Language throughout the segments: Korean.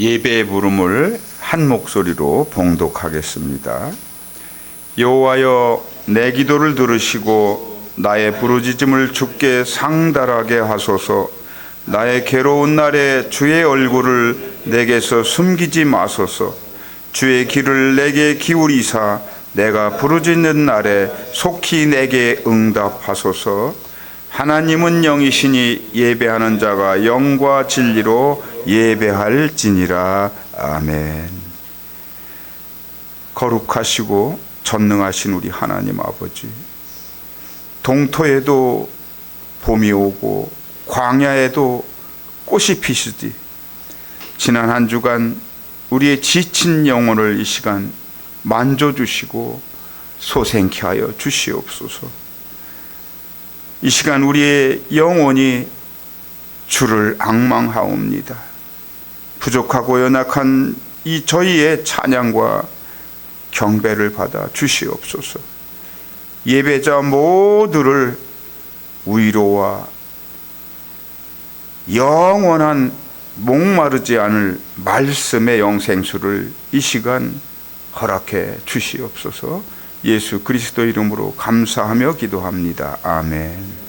예배의 부름을 한 목소리로 봉독하겠습니다. 여호와여, 내 기도를 들으시고 나의 부르짖음을 주께 상달하게 하소서. 나의 괴로운 날에 주의 얼굴을 내게서 숨기지 마소서. 주의 귀를 내게 기울이사 내가 부르짖는 날에 속히 내게 응답하소서. 하나님은 영이시니 예배하는 자가 영과 진리로 예배할지니라. 아멘. 거룩하시고 전능하신 우리 하나님 아버지, 동토에도 봄이 오고 광야에도 꽃이 피시지 지난 한 주간 우리의 지친 영혼을 이 시간 만져주시고 소생케 하여 주시옵소서. 이 시간 우리의 영혼이 주를 앙망하옵니다. 부족하고 연약한 이 저희의 찬양과 경배를 받아 주시옵소서. 예배자 모두를 위로와 영원한 목마르지 않을 말씀의 영생수를 이 시간 허락해 주시옵소서. 예수 그리스도 이름으로 감사하며 기도합니다. 아멘.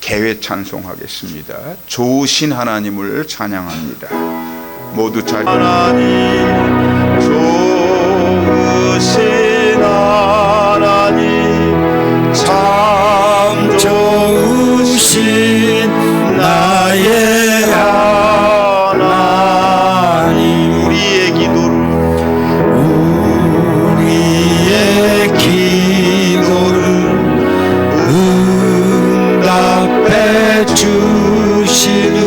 개회 찬송하겠습니다. 좋으신 하나님을 찬양합니다. 모두 자리. 하나님, 좋으신 하나님, 참 좋으신 나의 하나님, 우리의 기도를 응답해 주시는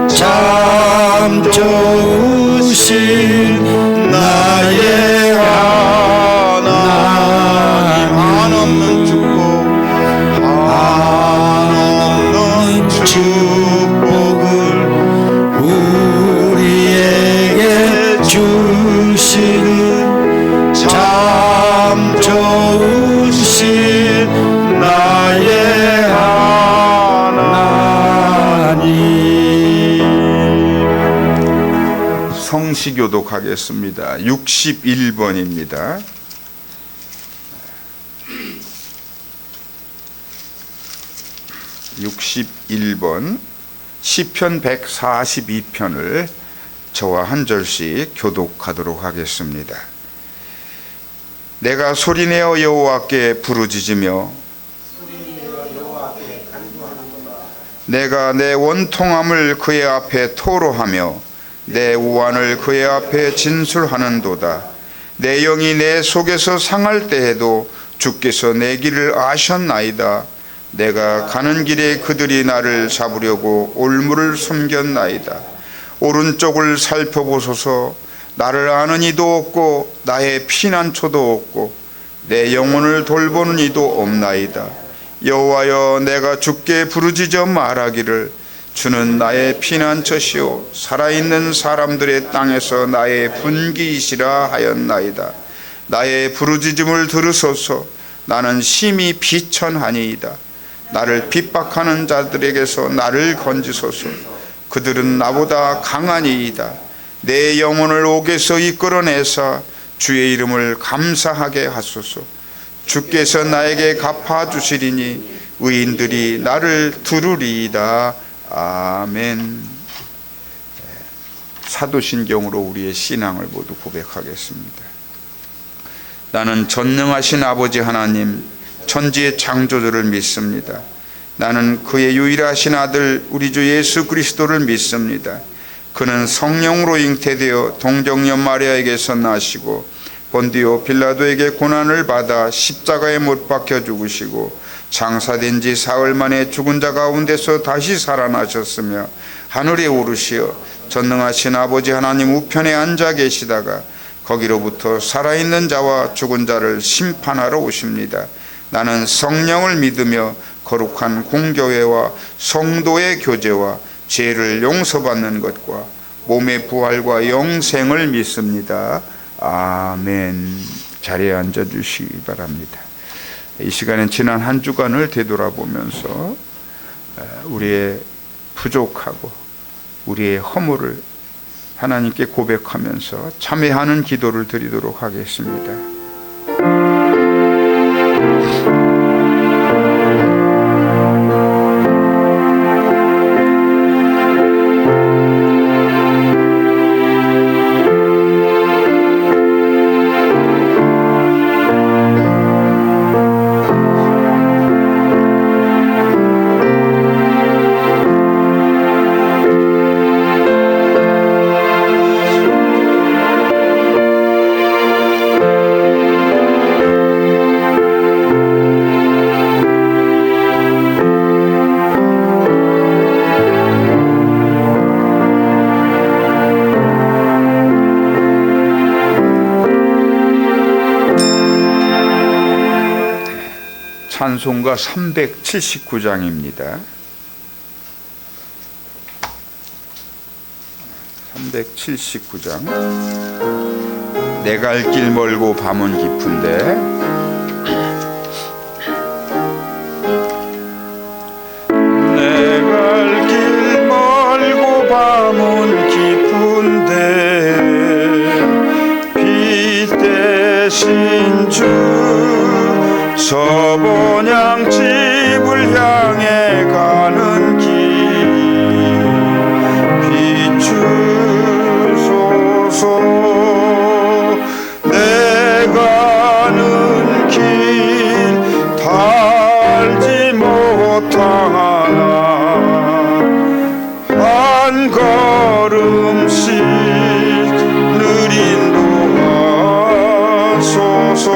참 좋으신 나의 하나님, 한없는 축복, 한없는 축복을 우리에게 주시는 참 좋으신 나의 하나님. 성시교독 하겠습니다. 61번입니다. 61번 시편 142편을 저와 한 절씩 교독하도록 하겠습니다. 내가 소리내어 여호와께 부르짖으며 내가 내 원통함을 그의 앞에 토로하며 내 우환을 그의 앞에 진술하는도다. 내 영이 내 속에서 상할 때에도 주께서 내 길을 아셨나이다. 내가 가는 길에 그들이 나를 잡으려고 올무를 숨겼나이다. 오른쪽을 살펴보소서. 나를 아는 이도 없고 나의 피난처도 없고 내 영혼을 돌보는 이도 없나이다. 여호와여, 내가 주께 부르짖어 말하기를 주는 나의 피난처시오 살아있는 사람들의 땅에서 나의 분기이시라 하였나이다. 나의 부르짖음을 들으소서. 나는 심히 비천하니이다. 나를 핍박하는 자들에게서 나를 건지소서. 그들은 나보다 강하니이다. 내 영혼을 옥에서 이끌어내사 주의 이름을 감사하게 하소서. 주께서 나에게 갚아주시리니 의인들이 나를 들으리이다. 아멘. 사도신경으로 우리의 신앙을 모두 고백하겠습니다. 나는 전능하신 아버지 하나님, 천지의 창조주를 믿습니다. 나는 그의 유일하신 아들 우리 주 예수 그리스도를 믿습니다. 그는 성령으로 잉태되어 동정녀 마리아에게서 나시고 본디오 빌라도에게 고난을 받아 십자가에 못 박혀 죽으시고 장사된 지 사흘 만에 죽은 자 가운데서 다시 살아나셨으며 하늘에 오르시어 전능하신 아버지 하나님 우편에 앉아 계시다가 거기로부터 살아있는 자와 죽은 자를 심판하러 오십니다. 나는 성령을 믿으며 거룩한 공교회와 성도의 교제와 죄를 용서받는 것과 몸의 부활과 영생을 믿습니다. 아멘. 자리에 앉아주시기 바랍니다. 이 시간엔 지난 한 주간을 되돌아보면서 우리의 부족하고 우리의 허물을 하나님께 고백하면서 참회하는 기도를 드리도록 하겠습니다. 찬송가 379장입니다. 379장. 내 갈 길 멀고 밤은 깊은데 내 갈 길 멀고 밤은 깊은데 빛 대신 주 서본향 집을 향해 가는 길 비추소서. 내 가는 길 달지 못하나 한 걸음씩 늘 인도하소서.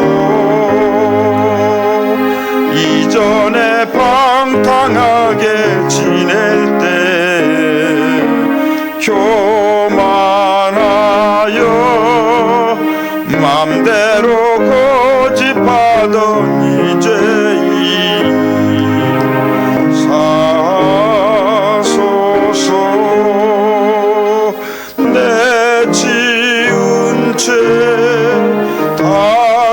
이전에 방탕하게 지낼 때 교만하여 맘대로 고집하던 이제임 사소서. 내 지은 죄 다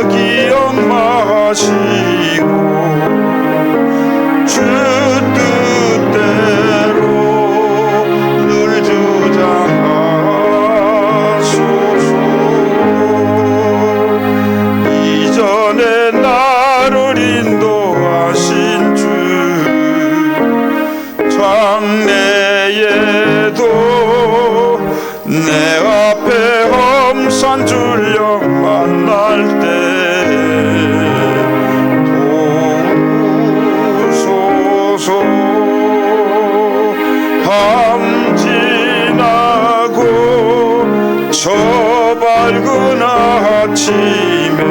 기억마시고 주 뜻대로 늘 주장하소서. 이전에 나를 인도하신 주 장래에도 내 앞에 험산 줄령 만날 때 밤 지나고 저 밝은 아침에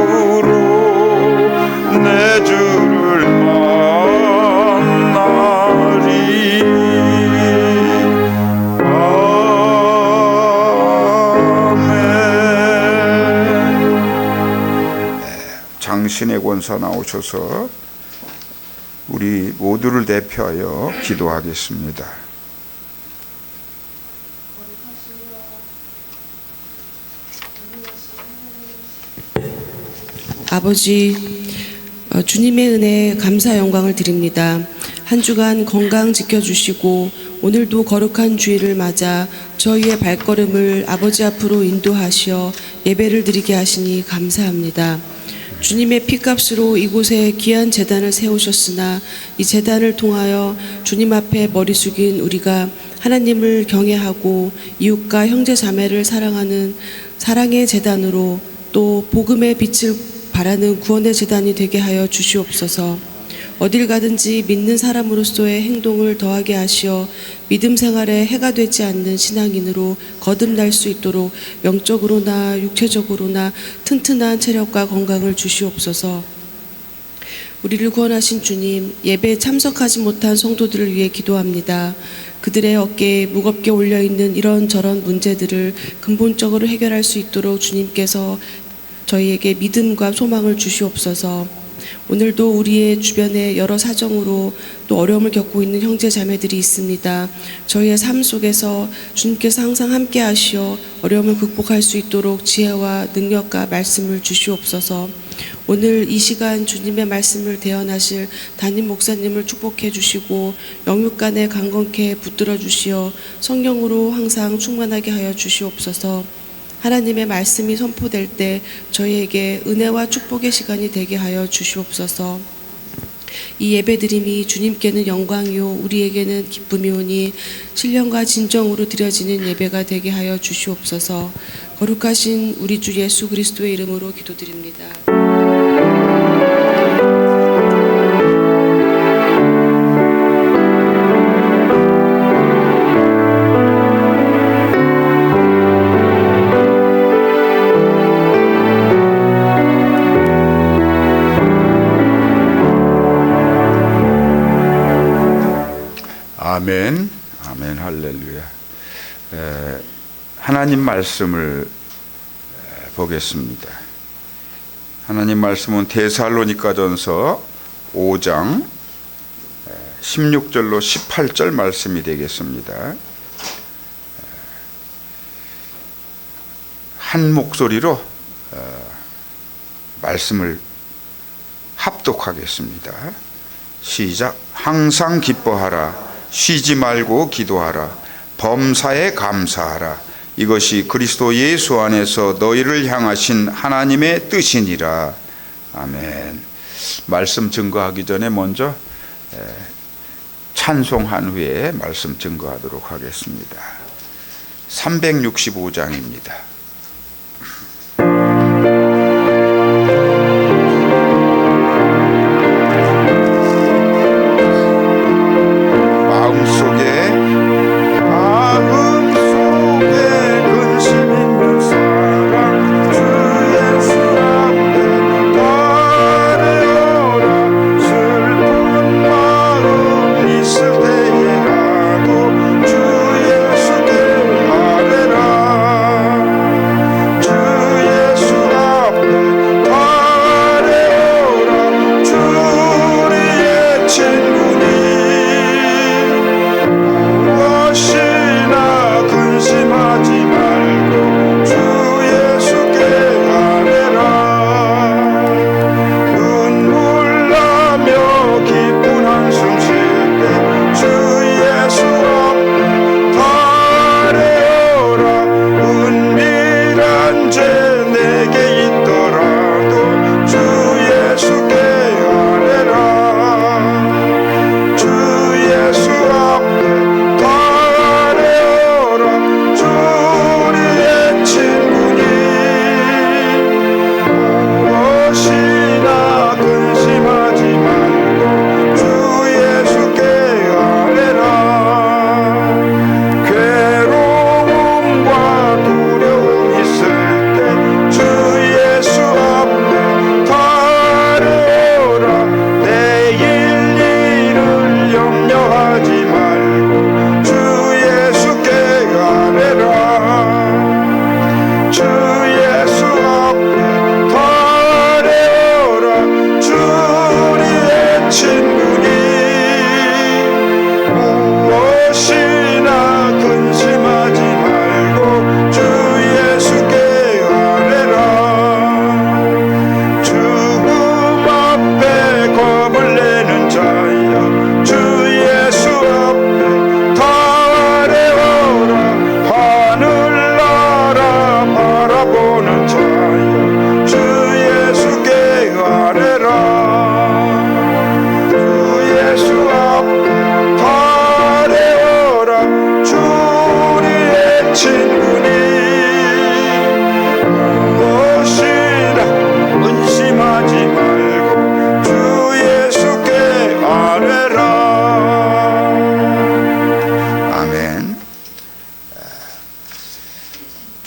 기쁨으로 내 주를 만나리. 아멘. 장신의 권사 나오셔서 우리 모두를 대표하여 기도하겠습니다. 아버지, 주님의 은혜에 감사 영광을 드립니다. 한 주간 건강 지켜주시고 오늘도 거룩한 주일을 맞아 저희의 발걸음을 아버지 앞으로 인도하시어 예배를 드리게 하시니 감사합니다. 주님의 피값으로 이곳에 귀한 제단을 세우셨으나 이 제단을 통하여 주님 앞에 머리 숙인 우리가 하나님을 경외하고 이웃과 형제 자매를 사랑하는 사랑의 제단으로 또 복음의 빛을 바라는 구원의 제단이 되게 하여 주시옵소서. 어딜 가든지 믿는 사람으로서의 행동을 더하게 하시어 믿음 생활에 해가 되지 않는 신앙인으로 거듭날 수 있도록 영적으로나 육체적으로나 튼튼한 체력과 건강을 주시옵소서. 우리를 구원하신 주님, 예배에 참석하지 못한 성도들을 위해 기도합니다. 그들의 어깨에 무겁게 올려있는 이런저런 문제들을 근본적으로 해결할 수 있도록 주님께서 저희에게 믿음과 소망을 주시옵소서. 오늘도 우리의 주변에 여러 사정으로 또 어려움을 겪고 있는 형제 자매들이 있습니다. 저희의 삶 속에서 주님께서 항상 함께 하시어 어려움을 극복할 수 있도록 지혜와 능력과 말씀을 주시옵소서. 오늘 이 시간 주님의 말씀을 대언하실 담임 목사님을 축복해 주시고 영육간에 강건케 붙들어 주시어 성령으로 항상 충만하게 하여 주시옵소서. 하나님의 말씀이 선포될 때 저희에게 은혜와 축복의 시간이 되게 하여 주시옵소서. 이 예배드림이 주님께는 영광이요 우리에게는 기쁨이오니 신령과 진정으로 드려지는 예배가 되게 하여 주시옵소서. 거룩하신 우리 주 예수 그리스도의 이름으로 기도드립니다. 아멘, 아멘, 할렐루야. 하나님 말씀을 보겠습니다. 하나님 말씀은 데살로니가전서 5장 16절로 18절 말씀이 되겠습니다. 한 목소리로 말씀을 합독하겠습니다. 시작. 항상 기뻐하라. 쉬지 말고 기도하라. 범사에 감사하라. 이것이 그리스도 예수 안에서 너희를 향하신 하나님의 뜻이니라. 아멘. 말씀 증거하기 전에 먼저 찬송한 후에 말씀 증거하도록 하겠습니다. 365장입니다.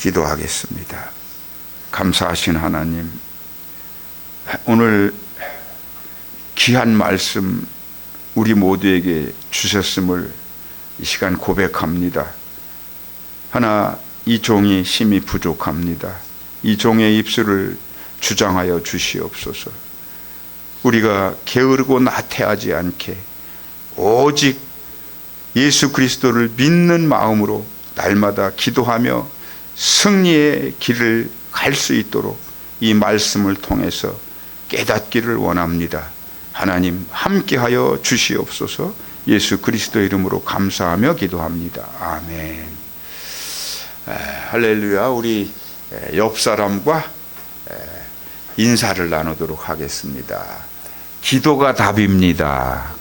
기도하겠습니다. 감사하신 하나님, 오늘 귀한 말씀 우리 모두에게 주셨음을 이 시간 고백합니다. 하나, 이 종이 힘이 부족합니다. 이 종의 입술을 주장하여 주시옵소서. 우리가 게으르고 나태하지 않게 오직 예수 그리스도를 믿는 마음으로 날마다 기도하며 승리의 길을 갈 수 있도록 이 말씀을 통해서 깨닫기를 원합니다. 하나님 함께하여 주시옵소서. 예수 그리스도 이름으로 감사하며 기도합니다. 아멘. 할렐루야. 우리 옆 사람과 인사를 나누도록 하겠습니다. 기도가 답입니다.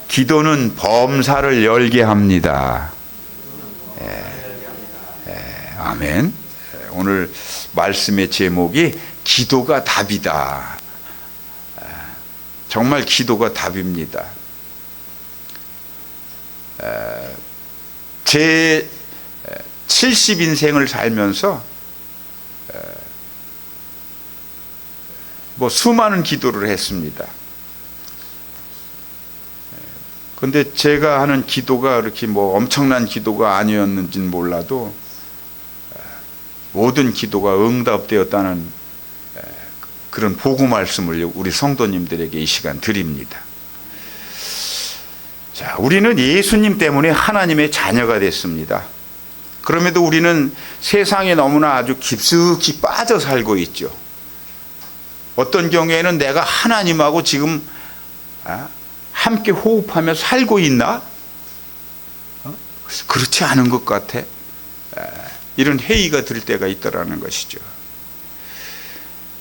기도는 범사를 열게 합니다. 아멘. 오늘 말씀의 제목이 기도가 답이다. 정말 기도가 답입니다. 제 70인생을 살면서 수많은 기도를 했습니다. 근데 제가 하는 기도가 이렇게 엄청난 기도가 아니었는지는 몰라도 모든 기도가 응답되었다는 그런 보고 말씀을 우리 성도님들에게 이 시간 드립니다. 자, 우리는 예수님 때문에 하나님의 자녀가 됐습니다. 그럼에도 우리는 세상에 너무나 아주 깊숙이 빠져 살고 있죠. 어떤 경우에는 내가 하나님하고 지금 함께 호흡하며 살고 있나? 그렇지 않은 것 같아. 이런 회의가 들 때가 있더라는 것이죠.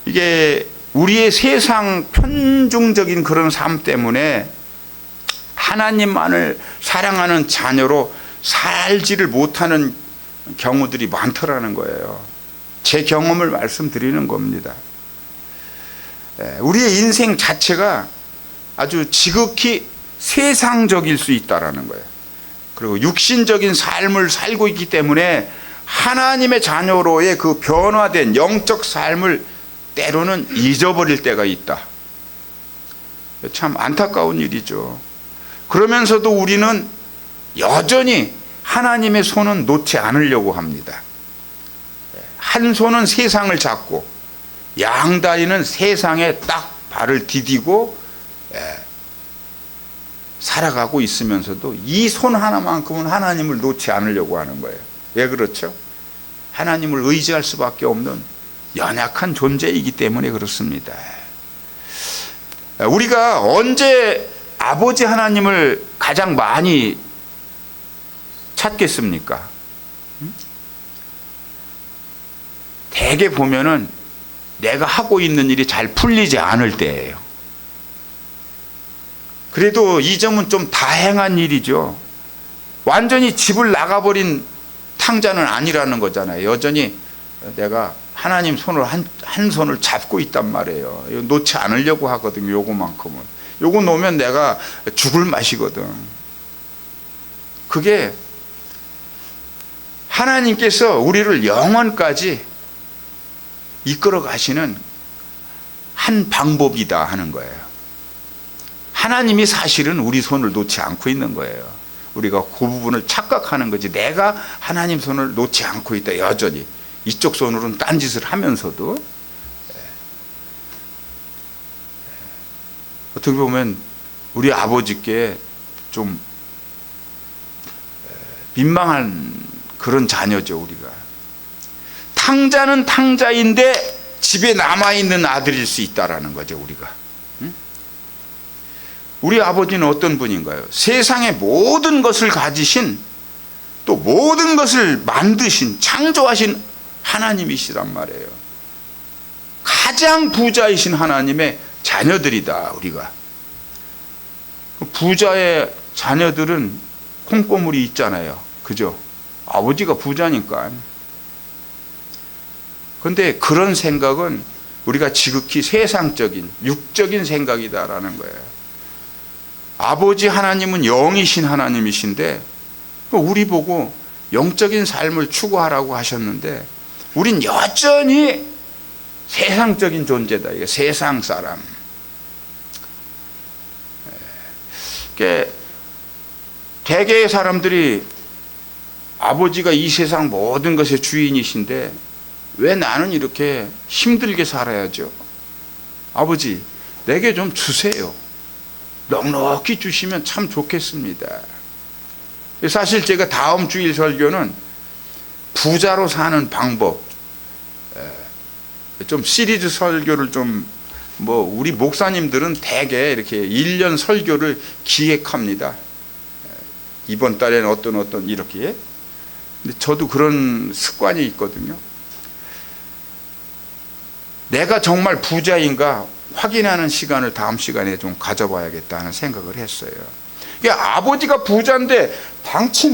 이게 우리의 세상 편중적인 그런 삶 때문에 하나님만을 사랑하는 자녀로 살지를 못하는 경우들이 많더라는 거예요. 제 경험을 말씀드리는 겁니다. 우리의 인생 자체가 아주 지극히 세상적일 수 있다라는 거예요. 그리고 육신적인 삶을 살고 있기 때문에 하나님의 자녀로의 그 변화된 영적 삶을 때로는 잊어버릴 때가 있다. 참 안타까운 일이죠. 그러면서도 우리는 여전히 하나님의 손은 놓지 않으려고 합니다. 한 손은 세상을 잡고 양다리는 세상에 딱 발을 디디고 살아가고 있으면서도 이 손 하나만큼은 하나님을 놓지 않으려고 하는 거예요. 왜 그렇죠? 하나님을 의지할 수밖에 없는 연약한 존재이기 때문에 그렇습니다. 우리가 언제 아버지 하나님을 가장 많이 찾겠습니까? 대개 보면은 내가 하고 있는 일이 잘 풀리지 않을 때예요. 그래도 이 점은 좀 다행한 일이죠. 완전히 집을 나가버린 탕자는 아니라는 거잖아요. 여전히 내가 하나님 손을 한 손을 잡고 있단 말이에요. 이거 놓지 않으려고 하거든요. 요거만큼은. 요거 놓으면 내가 죽을 맛이거든. 그게 하나님께서 우리를 영원까지 이끌어 가시는 한 방법이다 하는 거예요. 하나님이 사실은 우리 손을 놓지 않고 있는 거예요. 우리가 그 부분을 착각하는 거지. 내가 하나님 손을 놓지 않고 있다. 여전히 이쪽 손으로는 딴짓을 하면서도 어떻게 보면 우리 아버지께 좀 민망한 그런 자녀죠. 우리가 탕자는 탕자인데 집에 남아있는 아들일 수 있다라는 거죠. 우리가. 우리 아버지는 어떤 분인가요? 세상의 모든 것을 가지신, 또 모든 것을 만드신, 창조하신 하나님이시란 말이에요. 가장 부자이신 하나님의 자녀들이다. 우리가. 부자의 자녀들은 콩고물이 있잖아요. 그죠? 아버지가 부자니까. 그런데 그런 생각은 우리가 지극히 세상적인 육적인 생각이다라는 거예요. 아버지 하나님은 영이신 하나님이신데 우리 보고 영적인 삶을 추구하라고 하셨는데 우린 여전히 세상적인 존재다. 이게 세상 사람. 대개의 사람들이 아버지가 이 세상 모든 것의 주인이신데 왜 나는 이렇게 힘들게 살아야죠? 아버지, 내게 좀 주세요. 넉넉히 주시면 참 좋겠습니다. 사실 제가 다음 주일 설교는 부자로 사는 방법, 좀 시리즈 설교를 좀 우리 목사님들은 대개 이렇게 1년 설교를 기획합니다. 이번 달에는 어떤 이렇게. 근데 저도 그런 습관이 있거든요. 내가 정말 부자인가 확인하는 시간을 다음 시간에 좀 가져봐야겠다 하는 생각을 했어요. 아버지가 부자인데 당치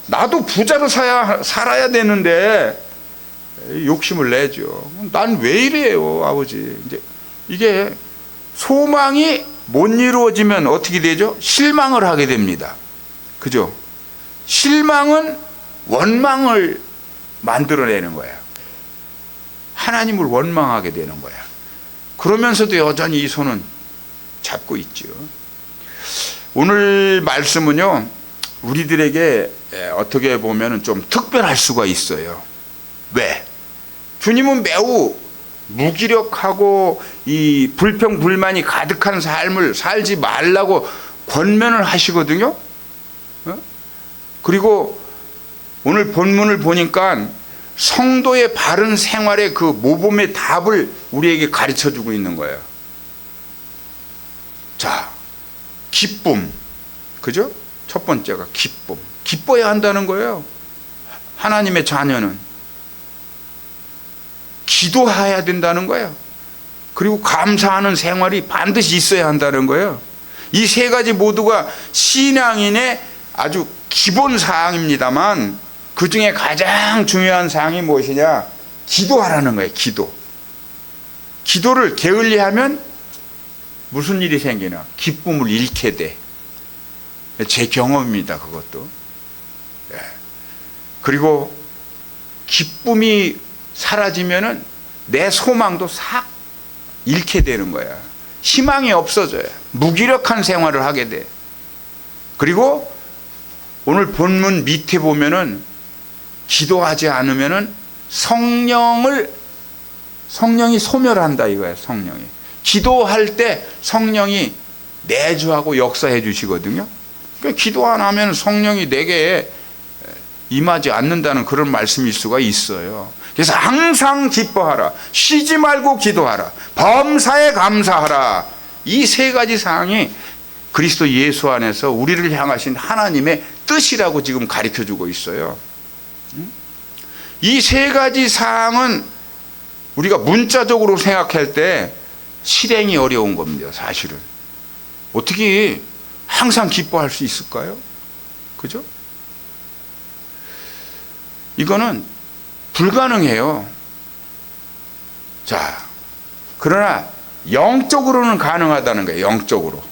나도 부자로 살아야 되는데 욕심을 내죠. 난 왜 이래요, 아버지. 이제 이게 소망이 못 이루어지면 어떻게 되죠? 실망을 하게 됩니다. 그죠? 실망은 원망을 만들어내는 거야. 하나님을 원망하게 되는 거야. 그러면서도 여전히 이 손은 잡고 있죠. 오늘 말씀은요, 우리들에게 어떻게 보면 좀 특별할 수가 있어요. 왜? 주님은 매우 무기력하고 이 불평불만이 가득한 삶을 살지 말라고 권면을 하시거든요. 그리고 오늘 본문을 보니까 성도의 바른 생활의 그 모범의 답을 우리에게 가르쳐 주고 있는 거예요. 자, 기쁨. 그죠? 첫 번째가 기쁨. 기뻐야 한다는 거예요. 하나님의 자녀는. 기도해야 된다는 거예요. 그리고 감사하는 생활이 반드시 있어야 한다는 거예요. 이 세 가지 모두가 신앙인의 아주 기본 사항입니다만 그 중에 가장 중요한 사항이 무엇이냐? 기도하라는 거예요. 기도를 게을리하면 무슨 일이 생기나? 기쁨을 잃게 돼. 제 경험입니다. 그것도. 그리고 기쁨이 사라지면은 내 소망도 싹 잃게 되는 거야. 희망이 없어져요. 무기력한 생활을 하게 돼. 그리고 오늘 본문 밑에 보면은 기도하지 않으면은 성령이 소멸한다 이거예요. 성령이. 기도할 때 성령이 내주하고 역사해 주시거든요. 그러니까 기도 안 하면 성령이 내게 임하지 않는다는 그런 말씀일 수가 있어요. 그래서 항상 기뻐하라. 쉬지 말고 기도하라. 범사에 감사하라. 이 세 가지 사항이 그리스도 예수 안에서 우리를 향하신 하나님의 뜻이라고 지금 가르쳐주고 있어요. 이 세 가지 사항은 우리가 문자적으로 생각할 때 실행이 어려운 겁니다. 사실은. 어떻게 항상 기뻐할 수 있을까요? 그죠? 이거는 불가능해요. 자, 그러나 영적으로는 가능하다는 거예요. 영적으로.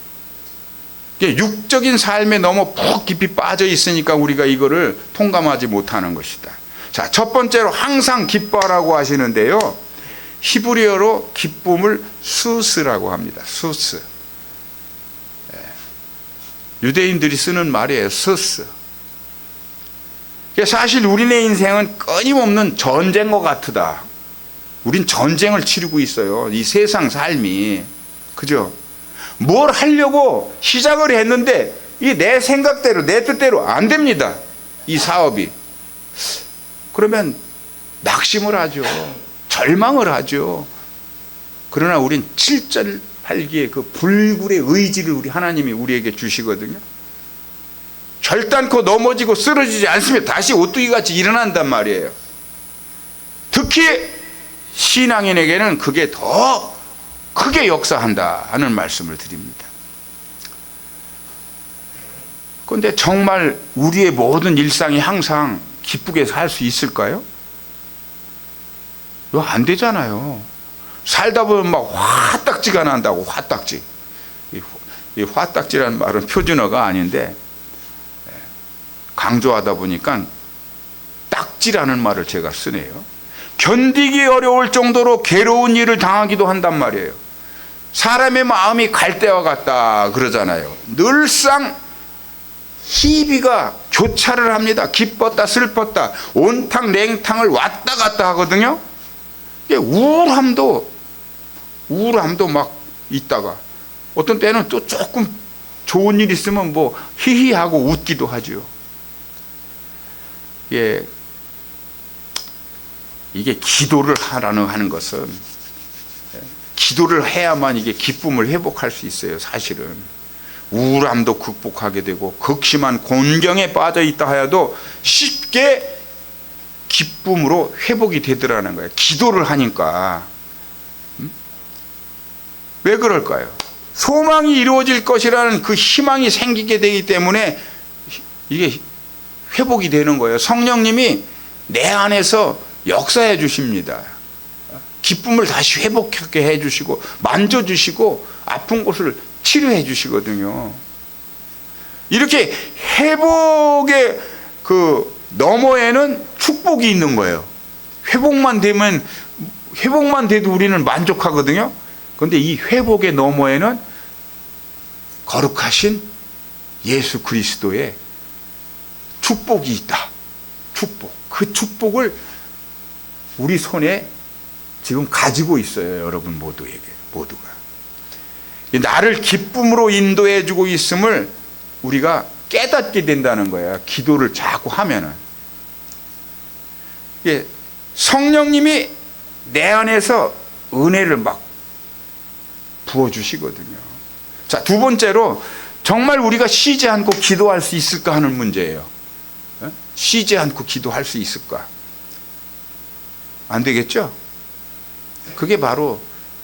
육적인 삶에 너무 푹 깊이 빠져 있으니까 우리가 이거를 통감하지 못하는 것이다. 자, 첫 번째로 항상 기뻐하라고 하시는데요. 히브리어로 기쁨을 수스라고 합니다. 수스. 유대인들이 쓰는 말이에요. 수스. 사실 우리네 인생은 끊임없는 전쟁과 같으다. 우린 전쟁을 치르고 있어요. 이 세상 삶이. 그죠? 뭘 하려고 시작을 했는데 이 내 생각대로 내 뜻대로 안 됩니다. 이 사업이. 그러면 낙심을 하죠. 절망을 하죠. 그러나 우린 7절 8기의 그 불굴의 의지를 하나님이 우리에게 주시거든요. 결단코 넘어지고 쓰러지지 않으면 다시 오뚜기 같이 일어난단 말이에요. 특히 신앙인에게는 그게 더 크게 역사한다 하는 말씀을 드립니다. 그런데 정말 우리의 모든 일상이 항상 기쁘게 살 수 있을까요? 이거 안 되잖아요. 살다 보면 막 화딱지가 난다고. 화딱지. 이 화딱지라는 말은 표준어가 아닌데 강조하다 보니까 딱지라는 말을 제가 쓰네요. 견디기 어려울 정도로 괴로운 일을 당하기도 한단 말이에요. 사람의 마음이 갈대와 같다 그러잖아요. 늘상 희비가 교차를 합니다. 기뻤다 슬펐다 온탕 냉탕을 왔다 갔다 하거든요. 우울함도 막 있다가 어떤 때는 또 조금 좋은 일 있으면 뭐 히히하고 웃기도 하죠. 이게 기도를 하는 것은 기도를 해야만 이게 기쁨을 회복할 수 있어요. 사실은 우울함도 극복하게 되고 극심한 곤경에 빠져 있다 하여도 쉽게 기쁨으로 회복이 되더라는 거예요. 기도를 하니까. 왜 그럴까요? 소망이 이루어질 것이라는 그 희망이 생기게 되기 때문에 이게 회복이 되는 거예요. 성령님이 내 안에서 역사해 주십니다. 기쁨을 다시 회복하게 해 주시고 만져주시고 아픈 곳을 치료해 주시거든요. 이렇게 회복의 그 너머에는 축복이 있는 거예요. 회복만 돼도 우리는 만족하거든요. 그런데 이 회복의 너머에는 거룩하신 예수 그리스도의 축복이 있다. 축복. 그 축복을 우리 손에 지금 가지고 있어요. 여러분 모두가. 나를 기쁨으로 인도해 주고 있음을 우리가 깨닫게 된다는 거예요. 기도를 자꾸 하면은. 성령님이 내 안에서 은혜를 막 부어주시거든요. 자, 두 번째로 정말 우리가 쉬지 않고 기도할 수 있을까 하는 문제예요. 쉬지 않고 기도할 수 있을까? 안 되겠죠? 그게 바로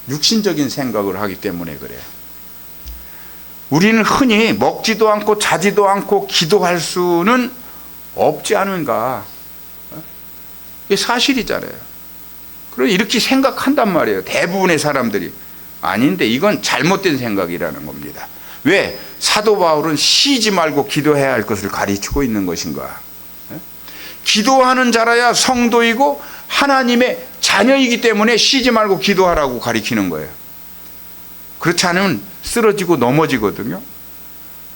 육신적인 생각을 하기 때문에 그래요. 우리는 흔히 먹지도 않고 자지도 않고 기도할 수는 없지 않은가? 이게 사실이잖아요. 그럼 이렇게 생각한단 말이에요. 대부분의 사람들이. 아닌데 이건 잘못된 생각이라는 겁니다. 왜? 사도 바울은 쉬지 말고 기도해야 할 것을 가르치고 있는 것인가? 기도하는 자라야 성도이고 하나님의 자녀이기 때문에 쉬지 말고 기도하라고 가르치는 거예요. 그렇지 않으면 쓰러지고 넘어지거든요.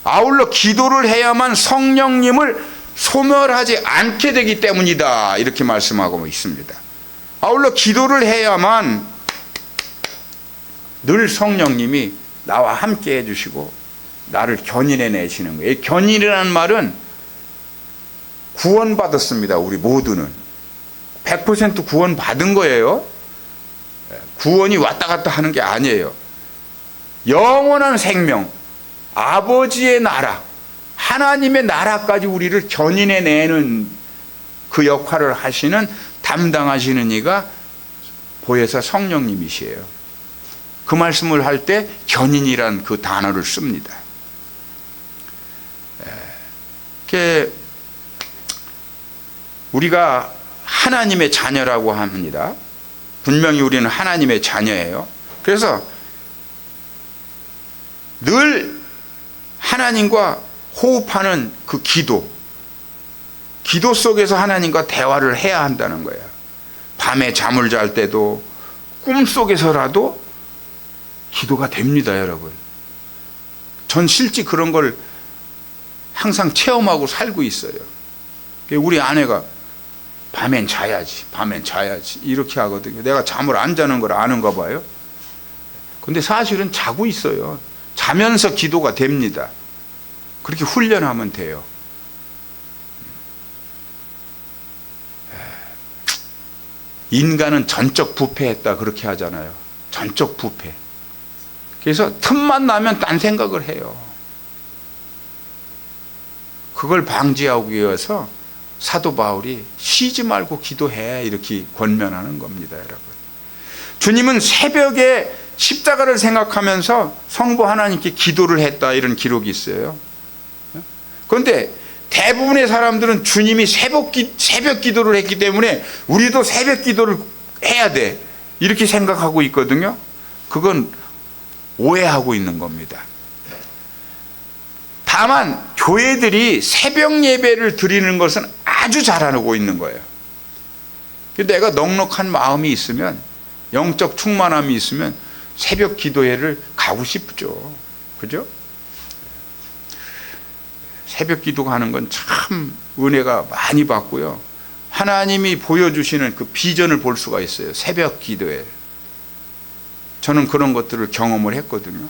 아울러 기도를 해야만 성령님을 소멸하지 않게 되기 때문이다. 이렇게 말씀하고 있습니다. 아울러 기도를 해야만 늘 성령님이 나와 함께 해주시고 나를 견인해 내시는 거예요. 견인이라는 말은 구원받았습니다. 우리 모두는 100% 구원받은 거예요. 구원이 왔다 갔다 하는 게 아니에요. 영원한 생명, 아버지의 나라, 하나님의 나라까지 우리를 견인해 내는 그 역할을 하시는, 담당하시는 이가 보혜사 성령님이시에요. 그 말씀을 할 때 견인이란 그 단어를 씁니다. 우리가 하나님의 자녀라고 합니다. 분명히 우리는 하나님의 자녀예요. 그래서 늘 하나님과 호흡하는 그 기도 속에서 하나님과 대화를 해야 한다는 거예요. 밤에 잠을 잘 때도 꿈속에서라도 기도가 됩니다, 여러분. 전 실제 그런 걸 항상 체험하고 살고 있어요. 우리 아내가 밤엔 자야지 이렇게 하거든요. 내가 잠을 안 자는 걸 아는가 봐요. 근데 사실은 자고 있어요. 자면서 기도가 됩니다. 그렇게 훈련하면 돼요. 인간은 전적 부패했다 그렇게 하잖아요. 전적 부패. 그래서 틈만 나면 딴 생각을 해요. 그걸 방지하기 위해서 사도 바울이 쉬지 말고 기도해 이렇게 권면하는 겁니다, 여러분. 주님은 새벽에 십자가를 생각하면서 성부 하나님께 기도를 했다 이런 기록이 있어요. 그런데 대부분의 사람들은 주님이 새벽 기도를 했기 때문에 우리도 새벽 기도를 해야 돼 이렇게 생각하고 있거든요. 그건 오해하고 있는 겁니다. 다만 교회들이 새벽 예배를 드리는 것은 아주 잘하고 있는 거예요. 내가 넉넉한 마음이 있으면, 영적 충만함이 있으면 새벽 기도회를 가고 싶죠. 그죠? 새벽 기도 가는 건 참 은혜가 많이 받고요. 하나님이 보여주시는 그 비전을 볼 수가 있어요. 새벽 기도회. 저는 그런 것들을 경험을 했거든요.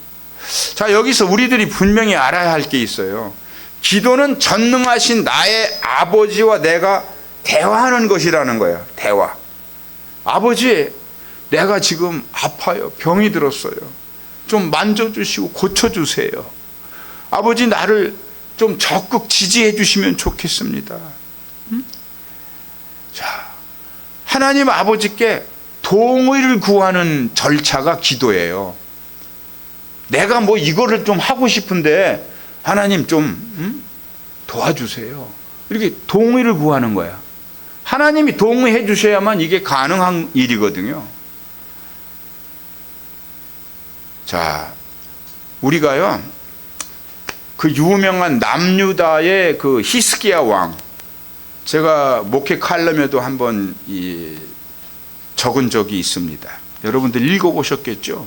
자, 여기서 우리들이 분명히 알아야 할 게 있어요. 기도는 전능하신 나의 아버지와 내가 대화하는 것이라는 거예요. 대화. 아버지, 내가 지금 아파요. 병이 들었어요. 좀 만져주시고 고쳐주세요. 아버지, 나를 좀 적극 지지해 주시면 좋겠습니다. 자, 하나님 아버지께 동의를 구하는 절차가 기도예요. 내가 뭐 이거를 좀 하고 싶은데 하나님 좀 도와주세요. 이렇게 동의를 구하는 거야. 하나님이 동의해 주셔야만 이게 가능한 일이거든요. 자, 우리가요, 그 유명한 남유다의 그 히스기야 왕, 제가 목회 칼럼에도 한번 적은 적이 있습니다. 여러분들 읽어보셨겠죠?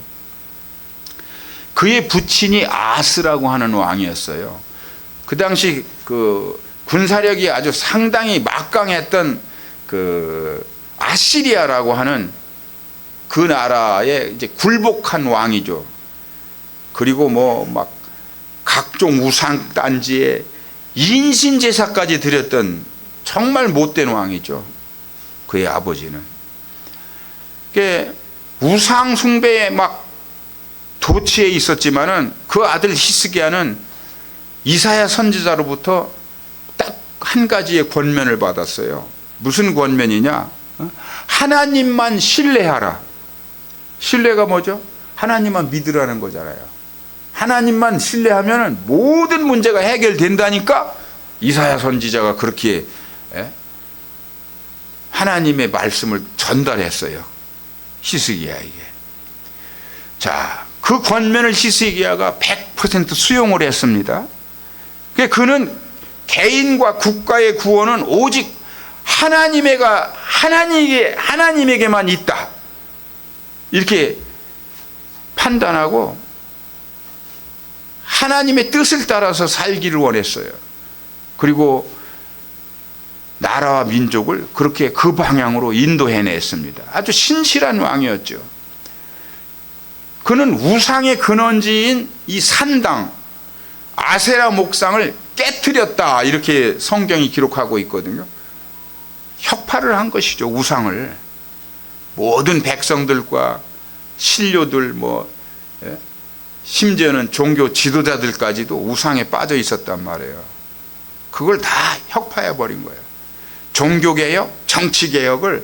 그의 부친이 아스라고 하는 왕이었어요. 그 당시 그 군사력이 아주 상당히 막강했던 그 아시리아라고 하는 그 나라의 이제 굴복한 왕이죠. 그리고 뭐 막 각종 우상 단지에 인신 제사까지 드렸던 정말 못된 왕이죠. 그의 아버지는. 우상 숭배에 막 도취해 있었지만은 그 아들 히스기야는 이사야 선지자로부터 딱 한 가지의 권면을 받았어요. 무슨 권면이냐? 하나님만 신뢰하라. 신뢰가 뭐죠? 하나님만 믿으라는 거잖아요. 하나님만 신뢰하면 모든 문제가 해결된다니까 이사야 선지자가 그렇게 하나님의 말씀을 전달했어요. 히스기야에게. 자, 그 권면을 히스기야가 100% 수용을 했습니다. 그는 개인과 국가의 구원은 오직 하나님에게만 있다. 이렇게 판단하고 하나님의 뜻을 따라서 살기를 원했어요. 그리고 나라와 민족을 그렇게 그 방향으로 인도해냈습니다. 아주 신실한 왕이었죠. 그는 우상의 근원지인 이 산당 아세라 목상을 깨뜨렸다, 이렇게 성경이 기록하고 있거든요. 혁파를 한 것이죠. 우상을. 모든 백성들과 신료들, 심지어는 종교 지도자들까지도 우상에 빠져 있었단 말이에요. 그걸 다 혁파해 버린 거예요. 종교개혁, 정치개혁을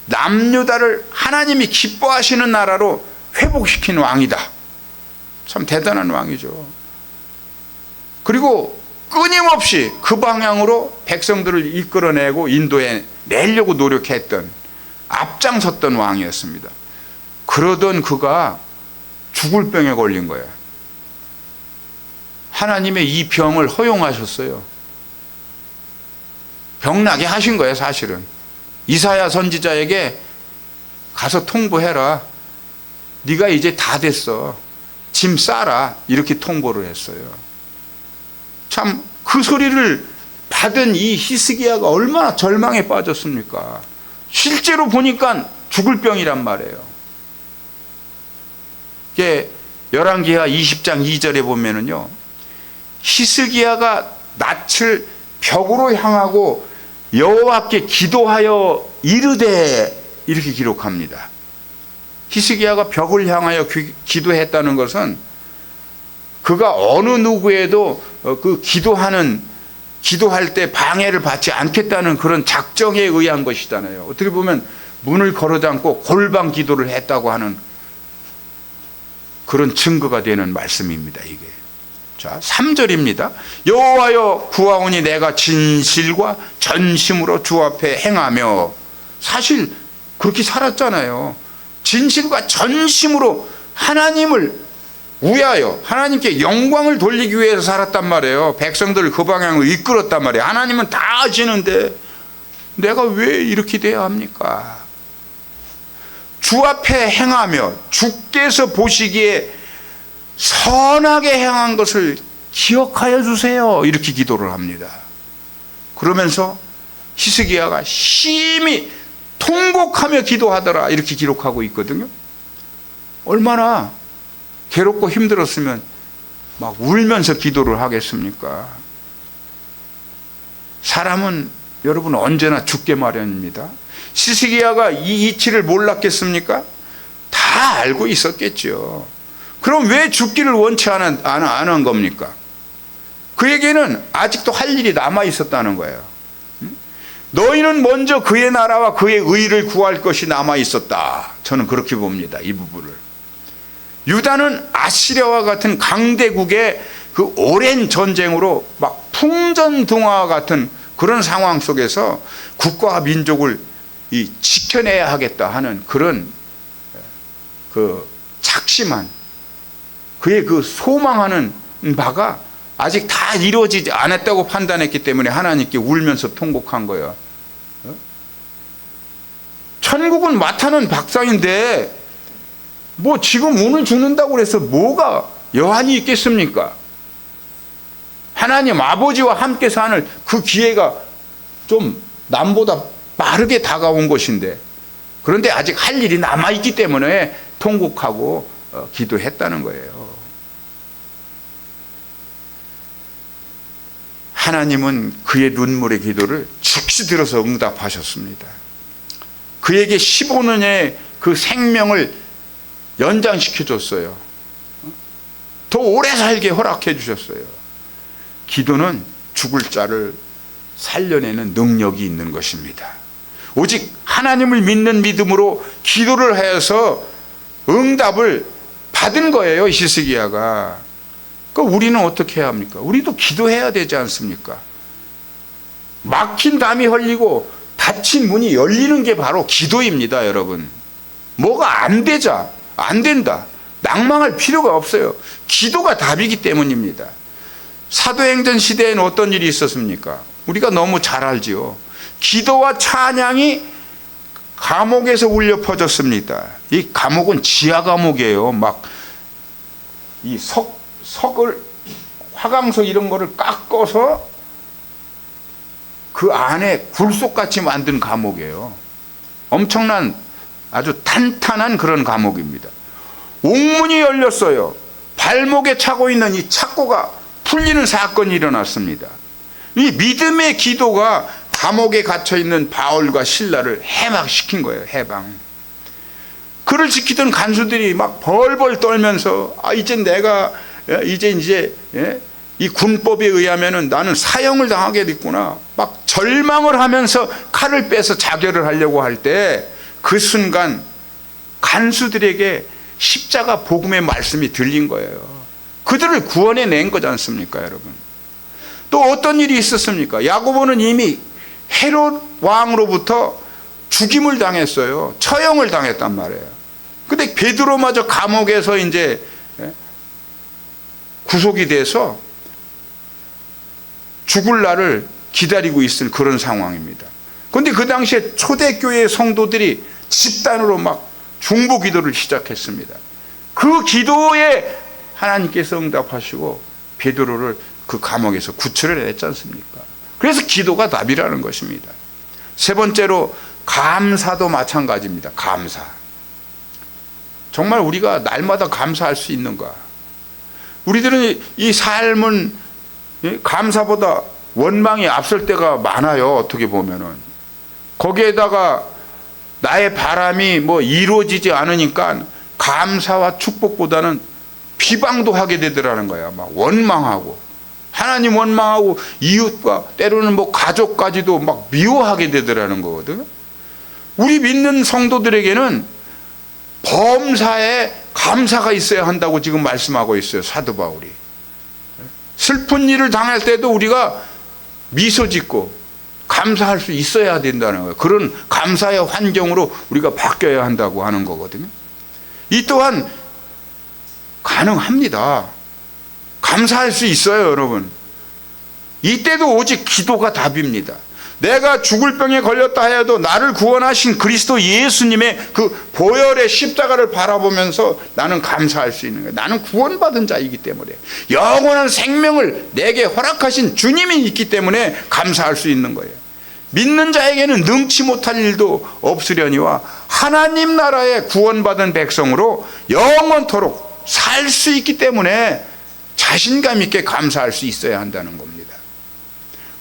남유다를 하나님이 기뻐하시는 나라로 회복시킨 왕이다. 참 대단한 왕이죠. 그리고 끊임없이 그 방향으로 백성들을 이끌어내고 인도해 내려고 노력했던, 앞장섰던 왕이었습니다. 그러던 그가 죽을 병에 걸린 거예요. 하나님의 이 병을 허용하셨어요. 병나게 하신 거예요, 사실은. 이사야 선지자에게 가서 통보해라. 네가 이제 다 됐어. 짐 싸라. 이렇게 통보를 했어요. 참 그 소리를 받은 이 히스기야가 얼마나 절망에 빠졌습니까? 실제로 보니까 죽을 병이란 말이에요. 이게 열왕기하 20장 2절에 보면은요, 히스기야가 낯을 벽으로 향하고 여호와께 기도하여 이르되, 이렇게 기록합니다. 히스기야가 벽을 향하여 기도했다는 것은 그가 어느 누구에도 그 기도할 때 방해를 받지 않겠다는 그런 작정에 의한 것이잖아요. 어떻게 보면 문을 걸어 잠고 골방 기도를 했다고 하는 그런 증거가 되는 말씀입니다, 이게. 자, 3절입니다. 여호와여 구하오니 내가 진실과 전심으로 주 앞에 행하며. 사실 그렇게 살았잖아요. 진실과 전심으로 하나님을 위하여 하나님께 영광을 돌리기 위해서 살았단 말이에요. 백성들을 그 방향으로 이끌었단 말이에요. 하나님은 다 아시는데 내가 왜 이렇게 돼야 합니까? 주 앞에 행하며 주께서 보시기에 선하게 행한 것을 기억하여 주세요. 이렇게 기도를 합니다. 그러면서 히스기야가 심히 통곡하며 기도하더라, 이렇게 기록하고 있거든요. 얼마나 괴롭고 힘들었으면 막 울면서 기도를 하겠습니까? 사람은 여러분 언제나 죽게 마련입니다. 시스기야가 이 이치를 몰랐겠습니까? 다 알고 있었겠죠. 그럼 왜 죽기를 원치 안 한 겁니까? 그에게는 아직도 할 일이 남아 있었다는 거예요. 너희는 먼저 그의 나라와 그의 의를 구할 것이 남아 있었다. 저는 그렇게 봅니다. 이 부분을. 유다는 아시리아와 같은 강대국의 그 오랜 전쟁으로 막 풍전등화와 같은 그런 상황 속에서 국가와 민족을 지켜내야 하겠다 하는 그런 그 작심한 그의 그 소망하는 바가 아직 다 이루어지지 않았다고 판단했기 때문에 하나님께 울면서 통곡한 거예요. 천국은 맡아는 박상인데 뭐 지금 운을 주는다고 해서 뭐가 여한이 있겠습니까? 하나님 아버지와 함께 사는 그 기회가 좀 남보다 빠르게 다가온 것인데, 그런데 아직 할 일이 남아있기 때문에 통곡하고 기도했다는 거예요. 하나님은 그의 눈물의 기도를 즉시 들어서 응답하셨습니다. 그에게 15년의 그 생명을 연장시켜 줬어요. 더 오래 살게 허락해 주셨어요. 기도는 죽을 자를 살려내는 능력이 있는 것입니다. 오직 하나님을 믿는 믿음으로 기도를 하여서 응답을 받은 거예요, 히스기야가. 그러니까 우리는 어떻게 해야 합니까? 우리도 기도해야 되지 않습니까? 막힌 담이 흘리고 닫힌 문이 열리는 게 바로 기도입니다, 여러분. 뭐가 안 된다. 낭망할 필요가 없어요. 기도가 답이기 때문입니다. 사도행전 시대에는 어떤 일이 있었습니까? 우리가 너무 잘 알지요. 기도와 찬양이 감옥에서 울려 퍼졌습니다. 이 감옥은 지하 감옥이에요. 막 이 석을 화강석 이런 거를 깎아서 그 안에 굴속같이 만든 감옥이에요. 엄청난 아주 탄탄한 그런 감옥입니다. 옥문이 열렸어요. 발목에 차고 있는 이 착고가 풀리는 사건이 일어났습니다. 이 믿음의 기도가 감옥에 갇혀있는 바울과 실라를 해방시킨 거예요. 해방. 그를 지키던 간수들이 막 벌벌 떨면서 이제 이 군법에 의하면은 나는 사형을 당하게 됐구나. 막 절망을 하면서 칼을 빼서 자결을 하려고 할 때 그 순간 간수들에게 십자가 복음의 말씀이 들린 거예요. 그들을 구원해 낸 거지 않습니까, 여러분? 또 어떤 일이 있었습니까? 야고보는 이미 헤롯 왕으로부터 죽임을 당했어요. 처형을 당했단 말이에요. 근데 베드로마저 감옥에서 이제 구속이 돼서 죽을 날을 기다리고 있을 그런 상황입니다. 그런데 그 당시에 초대교회 성도들이 집단으로 막 중보 기도를 시작했습니다. 그 기도에 하나님께서 응답하시고 베드로를 그 감옥에서 구출을 했지 않습니까? 그래서 기도가 답이라는 것입니다. 세 번째로 감사도 마찬가지입니다. 감사. 정말 우리가 날마다 감사할 수 있는가? 우리들은 이 삶은 감사보다 원망이 앞설 때가 많아요. 어떻게 보면은. 거기에다가 나의 바람이 뭐 이루어지지 않으니까 감사와 축복보다는 비방도 하게 되더라는 거야. 막 원망하고 하나님 원망하고 이웃과 때로는 뭐 가족까지도 막 미워하게 되더라는 거거든. 우리 믿는 성도들에게는 범사에 감사가 있어야 한다고 지금 말씀하고 있어요, 사도 바울이. 슬픈 일을 당할 때도 우리가 미소 짓고 감사할 수 있어야 된다는 거예요. 그런 감사의 환경으로 우리가 바뀌어야 한다고 하는 거거든요. 이 또한 가능합니다. 감사할 수 있어요, 여러분. 이때도 오직 기도가 답입니다. 내가 죽을 병에 걸렸다 해도 나를 구원하신 그리스도 예수님의 그 보혈의 십자가를 바라보면서 나는 감사할 수 있는 거예요. 나는 구원받은 자이기 때문에, 영원한 생명을 내게 허락하신 주님이 있기 때문에 감사할 수 있는 거예요. 믿는 자에게는 능치 못할 일도 없으려니와 하나님 나라의 구원받은 백성으로 영원토록 살 수 있기 때문에 자신감 있게 감사할 수 있어야 한다는 겁니다.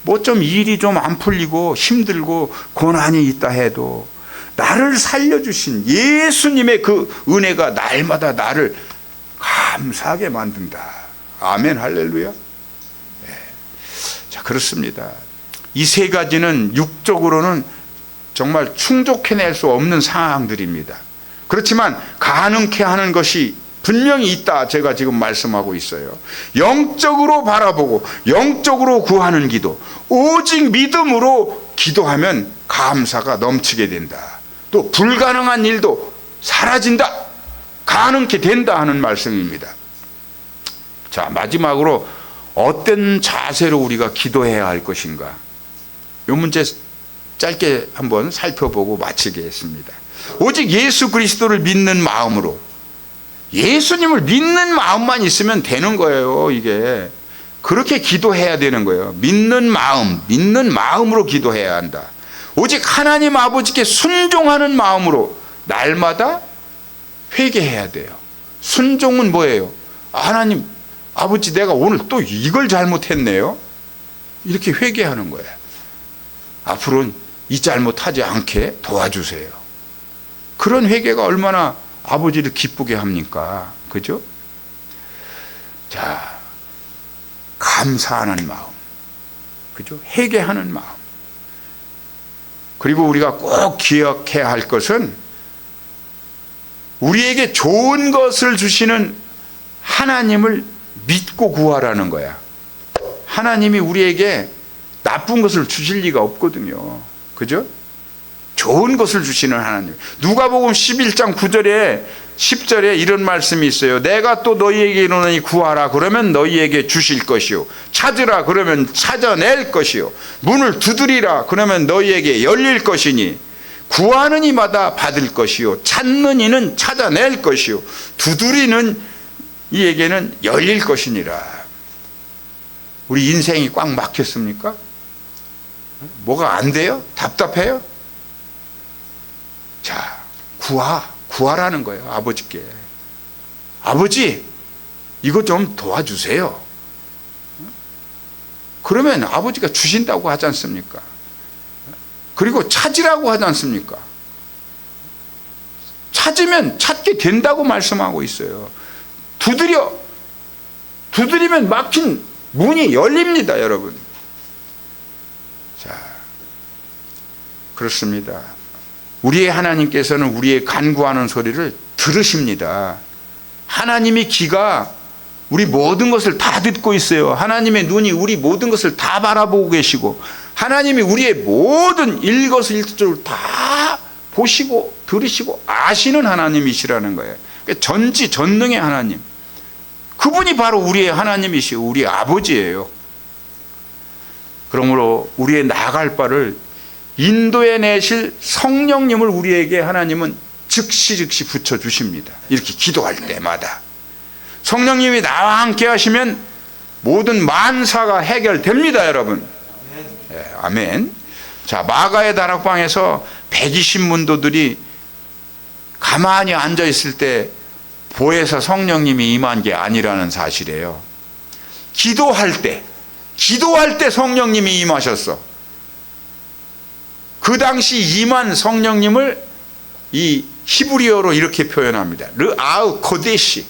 뭐 좀 일이 좀 안 풀리고 힘들고 고난이 있다 해도 나를 살려주신 예수님의 그 은혜가 날마다 나를 감사하게 만든다. 아멘, 할렐루야. 네. 자, 그렇습니다. 이 세 가지는 육적으로는 정말 충족해낼 수 없는 상황들입니다. 그렇지만 가능케 하는 것이 분명히 있다. 제가 지금 말씀하고 있어요. 영적으로 바라보고 영적으로 구하는 기도, 오직 믿음으로 기도하면 감사가 넘치게 된다. 또 불가능한 일도 사라진다. 가능케 된다 하는 말씀입니다. 자, 마지막으로 어떤 자세로 우리가 기도해야 할 것인가? 이 문제 짧게 한번 살펴보고 마치겠습니다. 오직 예수 그리스도를 믿는 마음으로, 예수님을 믿는 마음만 있으면 되는 거예요. 이게 그렇게 기도해야 되는 거예요. 믿는 마음으로 기도해야 한다. 오직 하나님 아버지께 순종하는 마음으로 날마다 회개해야 돼요. 순종은 뭐예요? 하나님 아버지, 내가 오늘 또 이걸 잘못했네요. 이렇게 회개하는 거예요. 앞으로는 이 잘못하지 않게 도와주세요. 그런 회개가 얼마나 아버지를 기쁘게 합니까? 그죠? 자, 감사하는 마음, 그죠? 회개하는 마음. 그리고 우리가 꼭 기억해야 할 것은 우리에게 좋은 것을 주시는 하나님을 믿고 구하라는 거야. 하나님이 우리에게 나쁜 것을 주실 리가 없거든요. 그죠? 좋은 것을 주시는 하나님. 누가복음 11장 9절에 10절에 이런 말씀이 있어요. 내가 또 너희에게 이르노니 구하라 그러면 너희에게 주실 것이요, 찾으라 그러면 찾아낼 것이요, 문을 두드리라 그러면 너희에게 열릴 것이니 구하는 이마다 받을 것이요, 찾는 이는 찾아낼 것이요, 두드리는 이에게는 열릴 것이니라. 우리 인생이 꽉 막혔습니까? 뭐가 안 돼요? 답답해요? 자, 구하라는 거예요. 아버지께. 아버지, 이거 좀 도와주세요. 그러면 아버지가 주신다고 하지 않습니까? 그리고 찾으라고 하지 않습니까? 찾으면 찾게 된다고 말씀하고 있어요. 두드리면 막힌 문이 열립니다, 여러분. 자, 그렇습니다. 우리의 하나님께서는 우리의 간구하는 소리를 들으십니다. 하나님의 귀가 우리 모든 것을 다 듣고 있어요. 하나님의 눈이 우리 모든 것을 다 바라보고 계시고, 하나님이 우리의 모든 일거수일투족을 다 보시고 들으시고 아시는 하나님이시라는 거예요. 그러니까 전지전능의 하나님, 그분이 바로 우리의 하나님이시고 우리의 아버지예요. 그러므로 우리의 나아갈 바를 인도해 내실 성령님을 우리에게 하나님은 즉시 붙여주십니다. 이렇게 기도할 때마다 성령님이 나와 함께 하시면 모든 만사가 해결됩니다, 여러분. 네, 아멘. 자, 마가의 다락방에서 120문도들이 가만히 앉아 있을 때 보혜사 성령님이 임한 게 아니라는 사실이에요. 기도할 때 성령님이 임하셨어. 그 당시 임한 성령님을 이 히브리어로 이렇게 표현합니다. 르아우 코데시.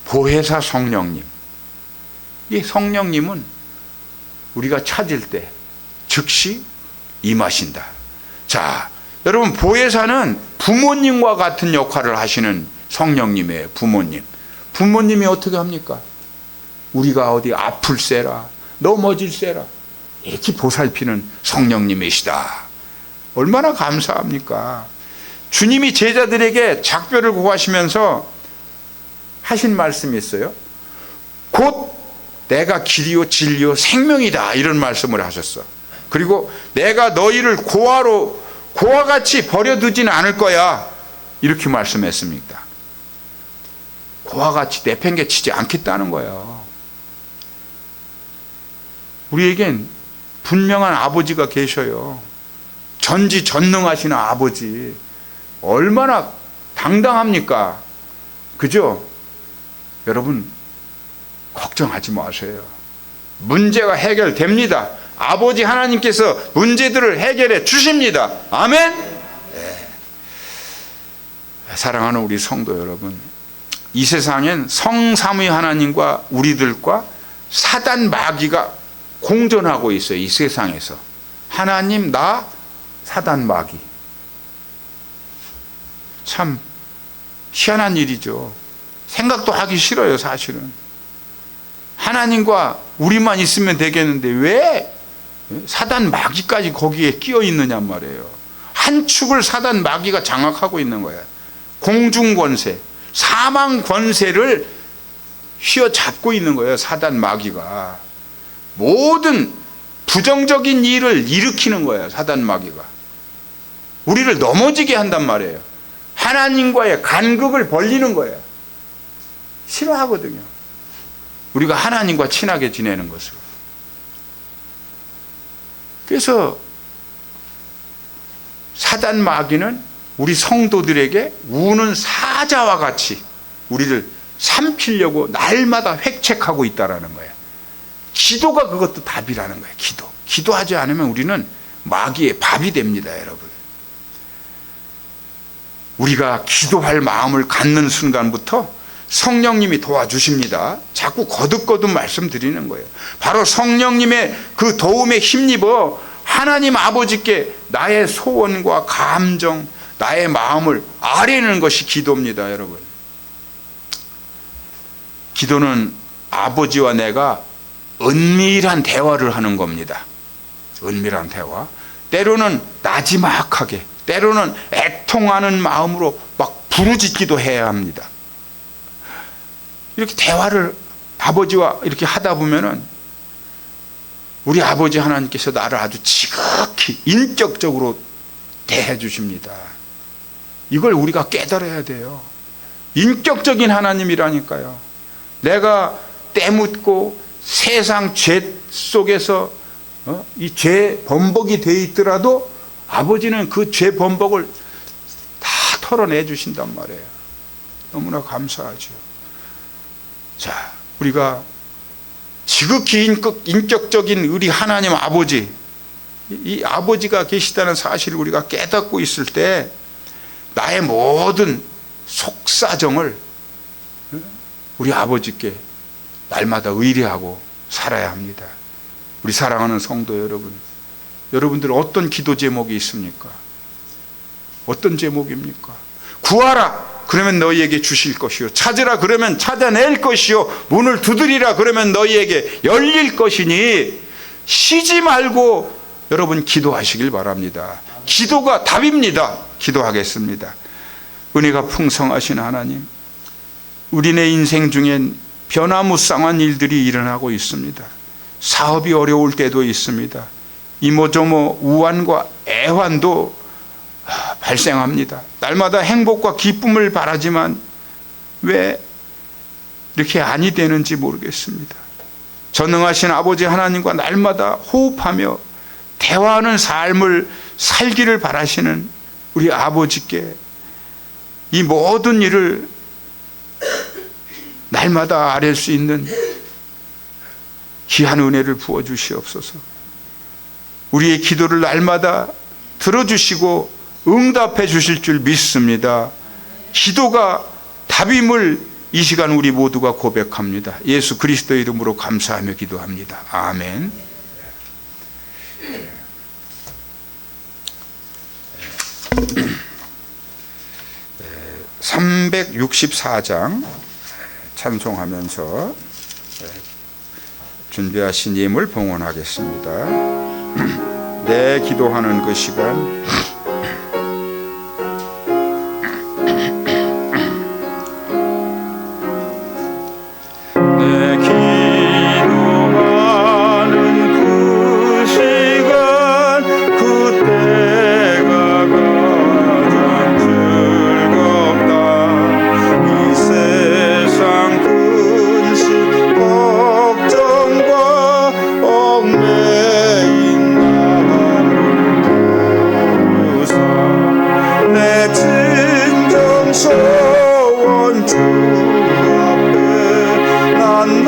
보혜사 성령님. 이 성령님은 우리가 찾을 때 즉시 임하신다. 자, 여러분, 보혜사는 부모님과 같은 역할을 하시는 성령님이에요. 부모님이 어떻게 합니까? 우리가 어디 아플세라 넘어질세라 이렇게 보살피는 성령님이시다. 얼마나 감사합니까? 주님이 제자들에게 작별을 고하시면서 하신 말씀이 있어요. 곧 내가 길이요 진리요 생명이다, 이런 말씀을 하셨어. 그리고 내가 너희를 고와 같이 버려두지는 않을 거야, 이렇게 말씀했습니다. 고와 같이 내팽개치지 않겠다는 거예요. 우리에겐 분명한 아버지가 계셔요. 전지전능하시는 아버지. 얼마나 당당합니까? 그죠? 여러분, 걱정하지 마세요. 문제가 해결됩니다. 아버지 하나님께서 문제들을 해결해 주십니다. 아멘. 네. 사랑하는 우리 성도 여러분, 이 세상엔 성삼위 하나님과 우리들과 사단 마귀가 공존하고 있어요. 이 세상에서 하나님, 나, 사단 마귀. 참 희한한 일이죠. 생각도 하기 싫어요. 사실은 하나님과 우리만 있으면 되겠는데 왜 사단 마귀까지 거기에 끼어 있느냐 말이에요. 한 축을 사단 마귀가 장악하고 있는 거예요. 공중 권세, 사망 권세를 휘어잡고 있는 거예요. 사단 마귀가 모든 부정적인 일을 일으키는 거예요. 사단 마귀가 우리를 넘어지게 한단 말이에요. 하나님과의 간극을 벌리는 거예요. 싫어하거든요. 우리가 하나님과 친하게 지내는 것을. 그래서 사단 마귀는 우리 성도들에게 우는 사자와 같이 우리를 삼키려고 날마다 획책하고 있다라는 거예요. 기도가 그것도 답이라는 거예요. 기도하지 않으면 우리는 마귀의 밥이 됩니다, 여러분. 우리가 기도할 마음을 갖는 순간부터 성령님이 도와주십니다. 자꾸 거듭거듭 말씀드리는 거예요. 바로 성령님의 그 도움에 힘입어 하나님 아버지께 나의 소원과 감정, 나의 마음을 아뢰는 것이 기도입니다, 여러분. 기도는 아버지와 내가 은밀한 대화를 하는 겁니다. 은밀한 대화. 때로는 나지막하게, 때로는 애통하는 마음으로 막 부르짖기도 해야 합니다. 이렇게 대화를 아버지와 이렇게 하다 보면은 우리 아버지 하나님께서 나를 아주 지극히 인격적으로 대해 주십니다. 이걸 우리가 깨달아야 돼요. 인격적인 하나님이라니까요. 내가 때묻고 세상 죄 속에서 이 죄 범벅이 돼 있더라도 아버지는 그 죄 범벅을 다 털어내 주신단 말이에요. 너무나 감사하죠. 자, 우리가 지극히 인격적인 우리 하나님 아버지, 이 아버지가 계시다는 사실을 우리가 깨닫고 있을 때 나의 모든 속사정을 우리 아버지께 날마다 의뢰하고 살아야 합니다. 우리 사랑하는 성도 여러분, 여러분들 어떤 기도 제목이 있습니까? 어떤 제목입니까? 구하라 그러면 너희에게 주실 것이요, 찾으라 그러면 찾아낼 것이요, 문을 두드리라 그러면 너희에게 열릴 것이니 쉬지 말고 여러분 기도하시길 바랍니다. 기도가 답입니다. 기도하겠습니다. 은혜가 풍성하신 하나님, 우리네 인생 중엔 변화무쌍한 일들이 일어나고 있습니다. 사업이 어려울 때도 있습니다. 이모저모 우환과 애환도 발생합니다. 날마다 행복과 기쁨을 바라지만 왜 이렇게 아니 되는지 모르겠습니다. 전능하신 아버지 하나님과 날마다 호흡하며 대화하는 삶을 살기를 바라시는 우리 아버지께 이 모든 일을 날마다 아뢰 수 있는 귀한 은혜를 부어주시옵소서. 우리의 기도를 날마다 들어주시고 응답해 주실 줄 믿습니다. 기도가 답임을 이 시간 우리 모두가 고백합니다. 예수 그리스도의 이름으로 감사하며 기도합니다. 아멘. 364장 찬송하면서 준비하신 예물 봉헌하겠습니다. 내 기도하는 그 시간, 내 기도하는 그 시간, 그때가 가장 즐겁다. 이 세상 근심 걱정과 얽매인 나를 도우사 내 진정 소원 주 앞에 난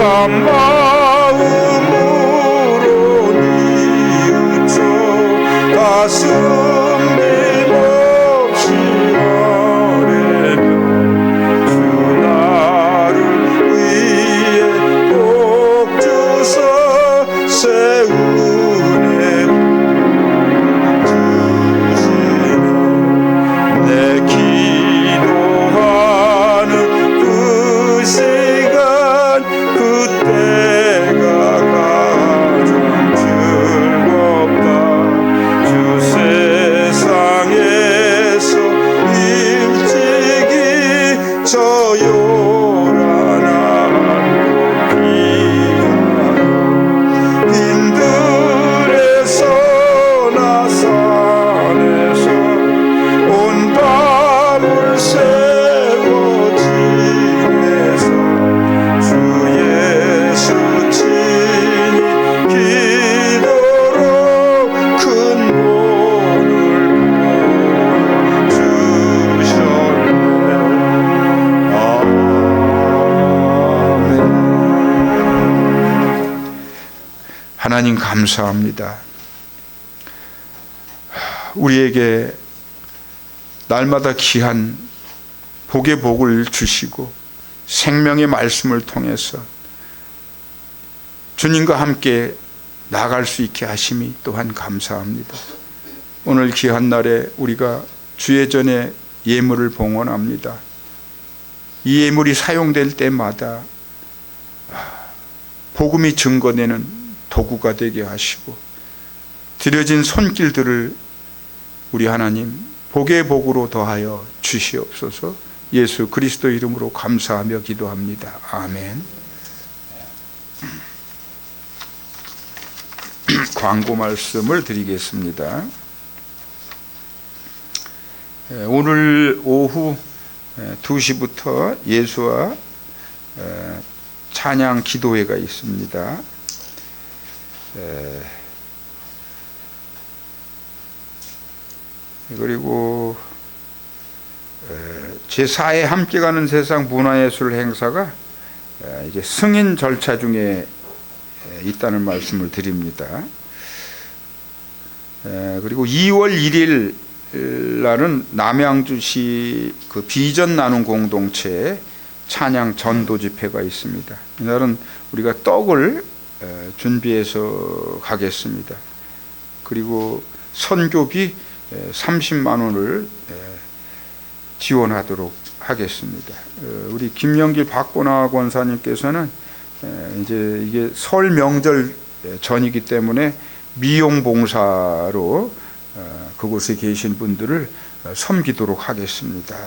한 마음으로 뉘우쳐 가슴 힘없이 아뢰며 주 나를 위해 복 주사 세우네 주시네 내 기도하는 그 시간 그때가 가장 즐겁다 주 세상에서 일찍이 저 요란한 곳 피하여 빈들에서나 산에서 온 밤을 새워 지내서 주 예수 친히 기도로 큰 본을 보여주셨네. 아멘. 하나님 감사합니다. 우리에게 날마다 귀한 복의 복을 주시고 생명의 말씀을 통해서 주님과 함께 나아갈 수 있게 하심이 또한 감사합니다. 오늘 귀한 날에 우리가 주의 전에 예물을 봉헌합니다. 이 예물이 사용될 때마다 복음이 증거되는 도구가 되게 하시고 드려진 손길들을 우리 하나님 복의 복으로 더하여 주시옵소서. 예수 그리스도 이름으로 감사하며 기도합니다. 아멘. 광고 말씀을 드리겠습니다. 오늘 오후 2시부터 예수와 찬양 기도회가 있습니다. 그리고 제4회 함께 가는 세상 문화예술 행사가 이제 승인 절차 중에 있다는 말씀을 드립니다. 그리고 2월 1일 날은 남양주시 그 비전 나눔 공동체 찬양 전도 집회가 있습니다. 이날은 우리가 떡을 준비해서 가겠습니다. 그리고 선교비 30만 원을 지원하도록 하겠습니다. 우리 김영길 박고나 권사님께서는 이제 이게 설 명절 전이기 때문에 미용 봉사로 그곳에 계신 분들을 섬기도록 하겠습니다.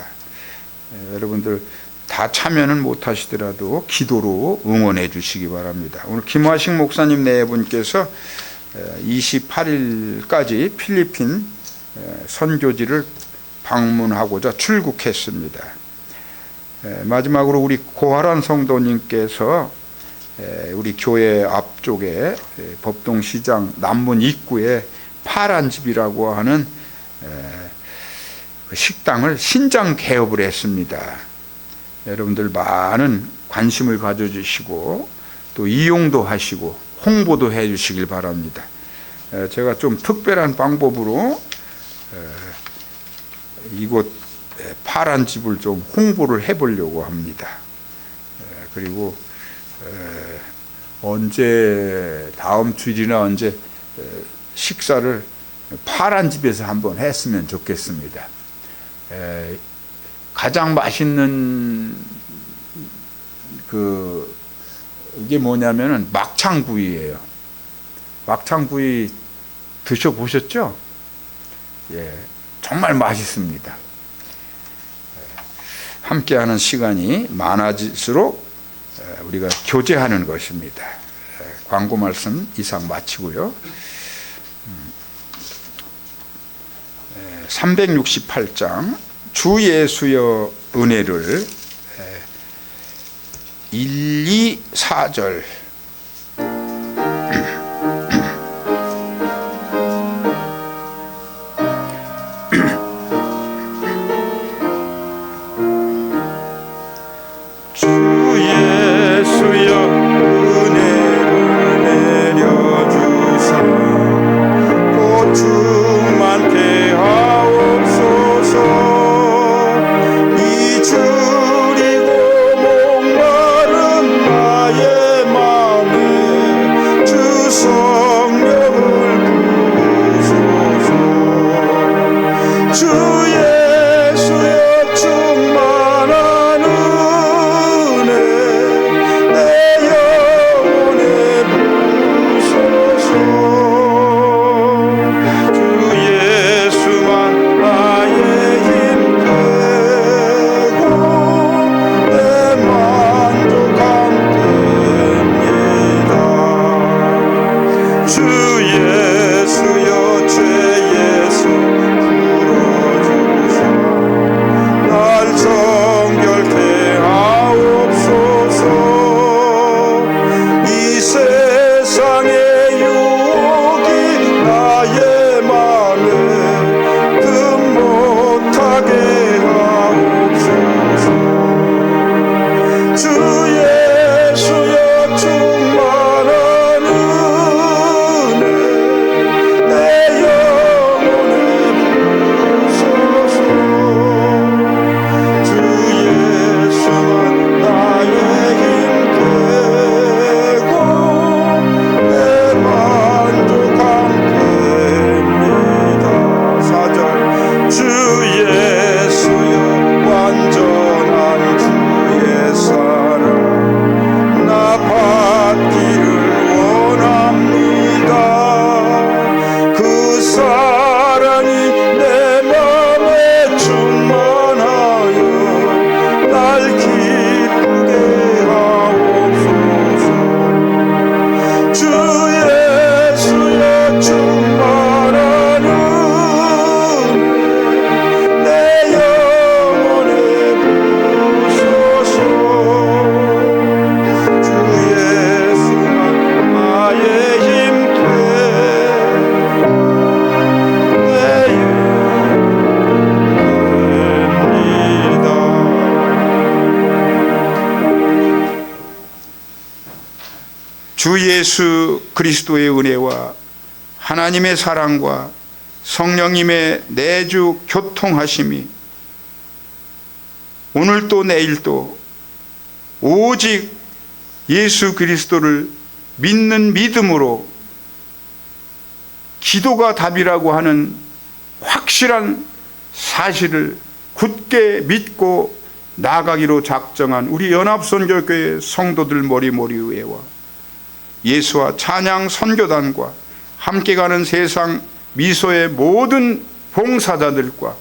여러분들 다 참여는 못하시더라도 기도로 응원해 주시기 바랍니다. 오늘 김화식 목사님 네 분께서 28일까지 필리핀 선교지를 방문하고자 출국했습니다. 마지막으로 우리 고아란 성도님께서 우리 교회 앞쪽에 법동시장 남문 입구에 파란 집이라고 하는 식당을 신장 개업을 했습니다. 여러분들 많은 관심을 가져주시고 또 이용도 하시고 홍보도 해 주시길 바랍니다. 제가 좀 특별한 방법으로 이곳 파란 집을 좀 홍보를 해보려고 합니다. 그리고 언제 다음 주일이나 언제 식사를 파란 집에서 한번 했으면 좋겠습니다. 가장 맛있는 이게 뭐냐면은 막창구이예요. 막창구이 드셔보셨죠? 예, 정말 맛있습니다. 함께하는 시간이 많아질수록 우리가 교제하는 것입니다. 광고 말씀 이상 마치고요. 368장 주 예수여 은혜를 1, 2, 4절 주 예수여 주 예수 그리스도의 은혜와 하나님의 사랑과 성령님의 내주 교통하심이 오늘도 내일도 오직 예수 그리스도를 믿는 믿음으로 기도가 답이라고 하는 확실한 사실을 굳게 믿고 나아가기로 작정한 우리 연합선교교회 성도들 머리머리의회와 예수와 찬양 선교단과 함께 가는 세상 미소의 모든 봉사자들과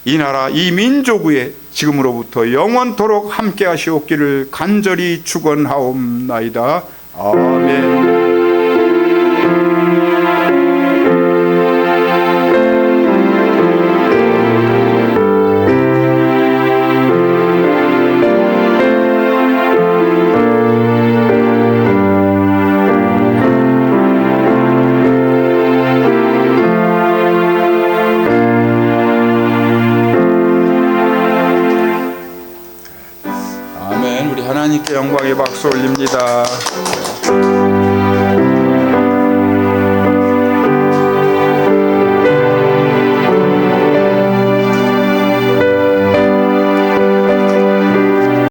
이 나라 이 민족 위에 지금으로부터 영원토록 함께 하시옵기를 간절히 축원하옵나이다. 아멘. 아멘. 우리 하나님께 영광의 박수 올립니다.